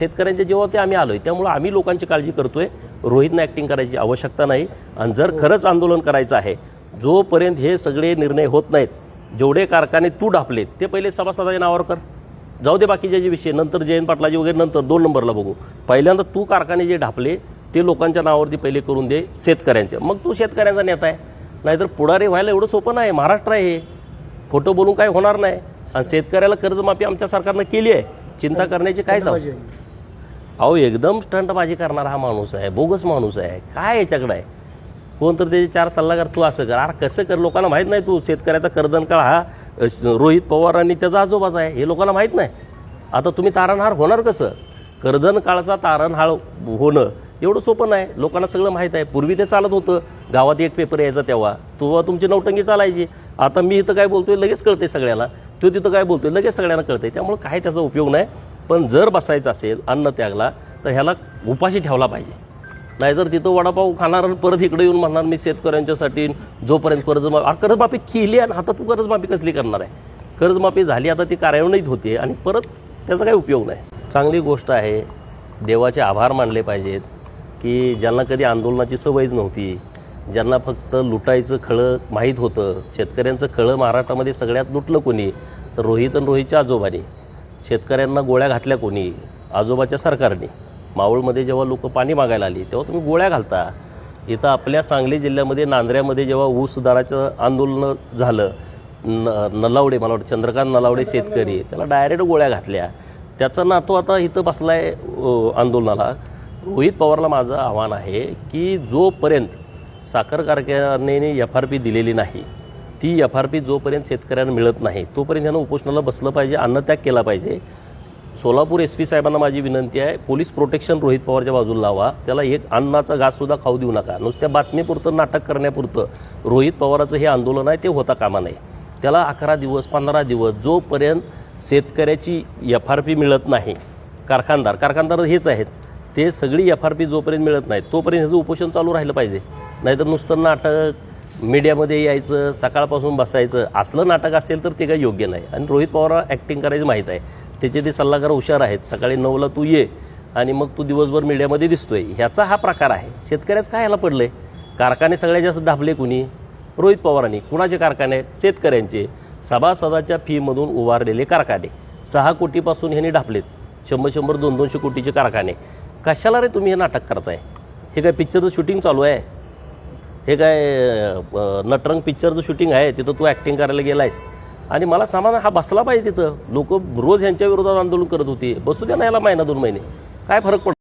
शेतकऱ्यांच्या जीवावरती आम्ही आलोय, त्यामुळे आम्ही लोकांची काळजी करतोय. रोहितनं ॲक्टिंग करायची आवश्यकता नाही. आणि जर खरंच आंदोलन करायचं आहे, जोपर्यंत हे सगळे निर्णय होत नाहीत, जेवढे कारखाने तू ढापलेत ते पहिले सभासदाच्या नावावर कर. जाऊ दे बाकीचे जे विषय, नंतर जयंत पाटलाजी वगैरे नंतर 2 नंबरला बघू. पहिल्यांदा तू कारखाने जे ढापले ते लोकांच्या नावावरती पहिले करून दे, शेतकऱ्यांचे. मग तू शेतकऱ्यांचा नेता आहे. नाहीतर पुढारी व्हायला एवढं सोपं नाही. महाराष्ट्र आहे हे, खोटं बोलून काय होणार नाही. आणि शेतकऱ्याला कर्जमाफी आमच्या सरकारनं केली आहे, चिंता करण्याची काय जाऊ. अहो एकदम स्टंटबाजी करणारा हा माणूस आहे, बोगस माणूस आहे. काय याच्याकडे आहे कोण तर त्याचे 4 सल्लागार. तू असं कर, अरे कसं कर, लोकांना माहीत नाही. तू शेतकऱ्याचा कर्दन काळ हा रोहित पवार आणि त्याचा आजोबाचा आहे, हे लोकांना माहीत नाही. आता तुम्ही तारणहार होणार कसं? कर्दन काळाचा तारणहार होणं एवढं सोपं नाही. लोकांना सगळं माहीत आहे. पूर्वी ते चालत होतं, गावात एक पेपर यायचा तेव्हा तुमची नौटंकी चालायची. आता मी इथं काय बोलतोय लगेच कळते सगळ्याला, तो तिथं काय बोलतोय लगेच सगळ्यांना कळते. त्यामुळे काय त्याचा उपयोग नाही. पण जर बसायचं असेल अन्न त्यागला तर ह्याला उपाशी ठेवला पाहिजे. नाहीतर तिथं वडापाव खाणार आणि परत इकडे येऊन म्हणणार मी शेतकऱ्यांच्यासाठी जोपर्यंत कर्जमाफी केली आणि आता तू कर्जमाफी कसली करणार आहे? कर्जमाफी झाली, आता ती कार्यान्वित होते आणि परत त्याचा काही उपयोग नाही. चांगली गोष्ट आहे. देवाचे आभार मानले पाहिजेत की ज्यांना कधी आंदोलनाची सवयच नव्हती, ज्यांना फक्त लुटायचं खळं माहीत होतं. शेतकऱ्यांचं खळं महाराष्ट्रामध्ये सगळ्यात लुटलं कोणी? तर रोहित आणि रोहितच्या आजोबांनी. शेतकऱ्यांना गोळ्या घातल्या कोणी? आजोबाच्या सरकारने. मावळमध्ये जेव्हा लोक पाणी मागायला आली तेव्हा तुम्ही गोळ्या घालता. इथं आपल्या सांगली जिल्ह्यामध्ये नांदऱ्यामध्ये जेव्हा ऊस दराचं आंदोलन झालं, नलावडे, मला वाटतं चंद्रकांत नलावडे शेतकरी, त्याला डायरेक्ट गोळ्या घातल्या. त्याचा नातू आता इथं बसला आहे आंदोलनाला. रोहित पवारला माझं आव्हान आहे की जोपर्यंत साखर कारखान्याने FRP दिलेली नाही, ती FRP जोपर्यंत शेतकऱ्यांना मिळत नाही तोपर्यंत त्यानं उपोषणाला बसलं पाहिजे, अन्नत्याग केला पाहिजे. सोलापूर SP साहेबांना माझी विनंती आहे, पोलीस प्रोटेक्शन रोहित पवारच्या बाजूला लावा. त्याला एक अन्नाचा घाससुद्धा खाऊ देऊ नका. नुसत्या बातमीपुरतं, नाटक करण्यापुरतं रोहित पवाराचं हे आंदोलन आहे ते होता कामा नये. त्याला 11 दिवस 15 दिवस जोपर्यंत शेतकऱ्याची FRP मिळत नाही, कारखानदार हेच आहेत, ते सगळी FRP जोपर्यंत मिळत नाही तोपर्यंत ह्याचं उपोषण चालू राहिलं पाहिजे. नाहीतर नुसतं नाटक, मीडियामध्ये यायचं, सकाळपासून बसायचं, असलं नाटक असेल तर ते काही योग्य नाही. आणि रोहित पवारला ॲक्टिंग करायचं माहीत आहे, त्याचे ते सल्लागार हुशार आहेत. सकाळी 9ला तू ये आणि मग तू दिवसभर मीडियामध्ये दिसतोय, ह्याचा हा प्रकार आहे. शेतकऱ्याचं काय ह्याला पडलं आहे? कारखाने सगळ्यात जास्त दाबले कुणी? रोहित पवारांनी. कुणाचे कारखाने आहेत? शेतकऱ्यांचे. सभासदाच्या फीमधून उभारलेले कारखाने 6 कोटीपासून ह्यांनी ढापलेत. 100-100, 200-200 कोटीचे कारखाने. कशाला रे तुम्ही हे नाटक करताय? हे काय पिक्चरचं शूटिंग चालू आहे? हे काय नटरंग पिक्चरचं शूटिंग आहे? तिथं तू ॲक्टिंग करायला गेला आहेस. आणि मला सामान हा बसला पाहिजे तिथं. लोक रोज ह्यांच्या विरोधात आंदोलन करत होते. बसू द्या ना याला महिना 2 महिने, काय फरक पडतो?